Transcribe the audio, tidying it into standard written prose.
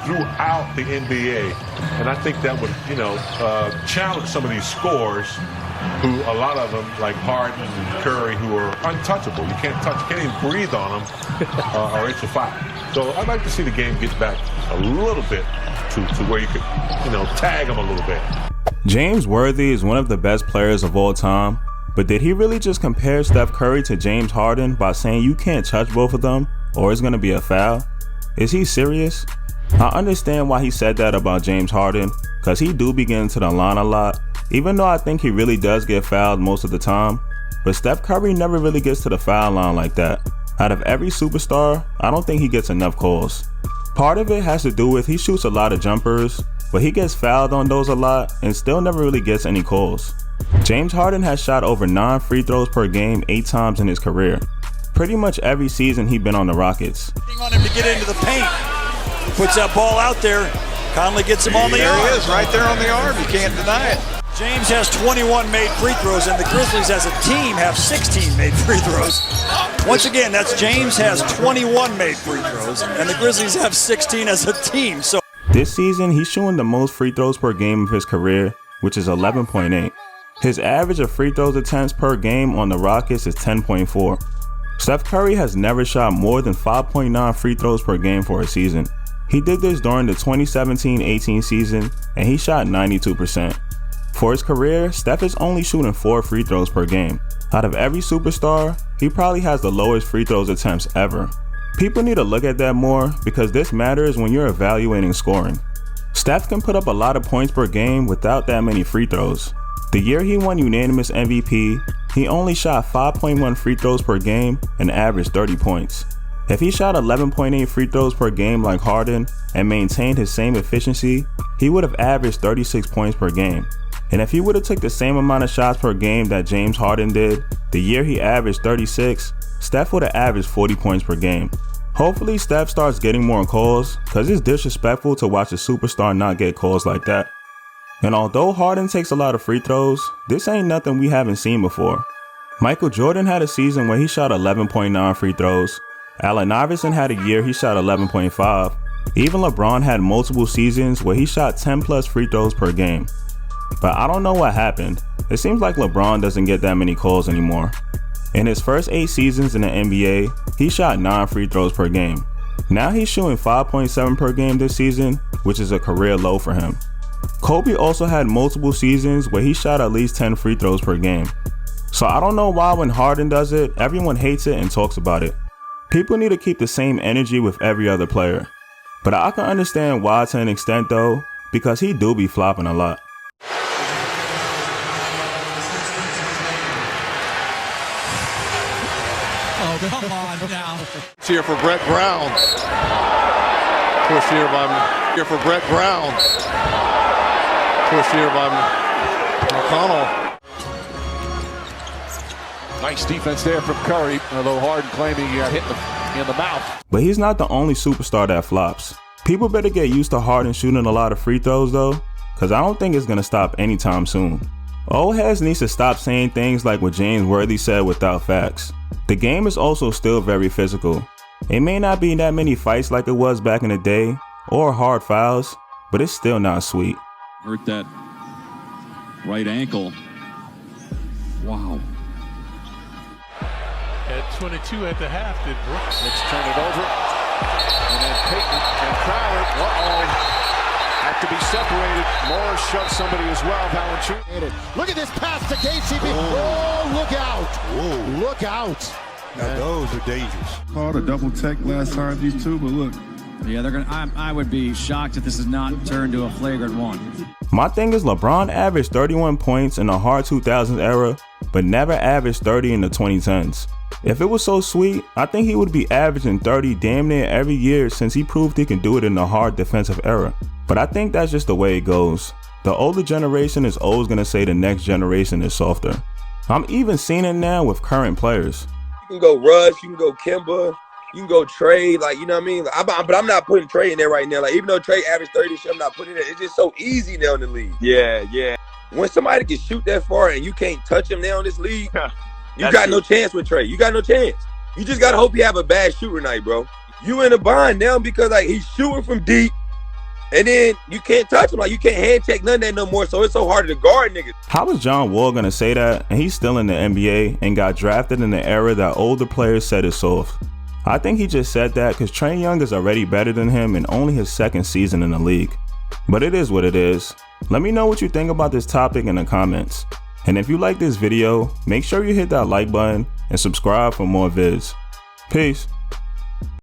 throughout the NBA. And I think that would, challenge some of these scorers who, a lot of them, like Harden and Curry, who are untouchable. You can't even breathe on them or it's a foul. So I'd like to see the game get back a little bit to where you could, tag them a little bit. James Worthy is one of the best players of all time, but did he really just compare Steph Curry to James Harden by saying you can't touch both of them or it's going to be a foul? Is he serious? I understand why he said that about James Harden, because he do be getting to the line a lot, even though I think he really does get fouled most of the time. But Steph Curry never really gets to the foul line like that. Out of every superstar, I don't think he gets enough calls. Part of it has to do with he shoots a lot of jumpers, but he gets fouled on those a lot and still never really gets any calls. James Harden has shot over 9 free throws per game 8 times in his career. Pretty much every season he's been on the Rockets. On him to get into the paint. He puts that ball out there. Conley gets him on the arm. There he is, right there on the arm. You can't deny it. James has 21 made free throws, and the Grizzlies as a team have 16 made free throws. Once again, that's James has 21 made free throws, and the Grizzlies have 16 as a team. So this season, he's shooting the most free throws per game of his career, which is 11.8. His average of free throws attempts per game on the Rockets is 10.4. Steph Curry has never shot more than 5.9 free throws per game for a season. He did this during the 2017-18 season, and he shot 92%. For his career, Steph is only shooting 4 free throws per game. Out of every superstar, he probably has the lowest free throws attempts ever. People need to look at that more because this matters when you're evaluating scoring. Steph can put up a lot of points per game without that many free throws. The year he won unanimous MVP, he only shot 5.1 free throws per game and averaged 30 points. If he shot 11.8 free throws per game like Harden and maintained his same efficiency, he would have averaged 36 points per game. And if he would have took the same amount of shots per game that James Harden did, the year he averaged 36, Steph would have averaged 40 points per game. Hopefully Steph starts getting more calls, cause it's disrespectful to watch a superstar not get calls like that. And although Harden takes a lot of free throws, this ain't nothing we haven't seen before. Michael Jordan had a season where he shot 11.9 free throws. Allen Iverson had a year he shot 11.5. Even LeBron had multiple seasons where he shot 10 plus free throws per game. But I don't know what happened. It seems like LeBron doesn't get that many calls anymore. In his first 8 seasons in the NBA, he shot 9 free throws per game. Now he's shooting 5.7 per game this season, which is a career low for him. Kobe also had multiple seasons where he shot at least 10 free throws per game. So I don't know why when Harden does it, everyone hates it and talks about it. People need to keep the same energy with every other player. But I can understand why to an extent though, because he do be flopping a lot. Oh, come on now. It's here for Brett Brown. Push here for Brett Brown. Push here by McConnell. Nice defense there from Curry, although Harden claiming he got hit in the mouth. But he's not the only superstar that flops. People better get used to Harden shooting a lot of free throws though, because I don't think it's going to stop anytime soon. Old heads needs to stop saying things like what James Worthy said without facts. The game is also still very physical. It may not be that many fights like it was back in the day, or hard fouls, but it's still not sweet. Hurt that right ankle. Wow. At 22 at the half, did Brooks. Let's turn it over. And then Payton and Crowder. Have to be separated. Morris shoves somebody as well. Valanciunas. Look at this pass to KCP. Oh, look out. Whoa. Look out. Now those are dangerous. Called a double tech last time, these two, but look. Yeah, they're gonna. I would be shocked if this is not turned to a flagrant one. My thing is LeBron averaged 31 points in the hard 2000s era, but never averaged 30 in the 2010s. If it was so sweet, I think he would be averaging 30 damn near every year since he proved he can do it in the hard defensive era. But I think that's just the way it goes. The older generation is always gonna say the next generation is softer. I'm even seeing it now with current players. You can go Russ, you can go Kemba, you can go Trey, like, you know what I mean? But I'm not putting Trey in there right now. Like, even though Trey averaged 30, I'm not putting it. It's just so easy now in the league. Yeah. When somebody can shoot that far and you can't touch him now in this league, you got no chance with Trey. You got no chance. You just got to hope you have a bad shooter night, bro. You in a bind now because like he's shooting from deep, and then you can't touch him. Like you can't hand check none of that no more. So it's so hard to guard niggas. How is John Wall gonna say that and he's still in the NBA and got drafted in the era that older players said is soft? I think he just said that because Trae Young is already better than him in only his second season in the league. But it is what it is. Let me know what you think about this topic in the comments. And if you like this video, make sure you hit that like button and subscribe for more vids. Peace.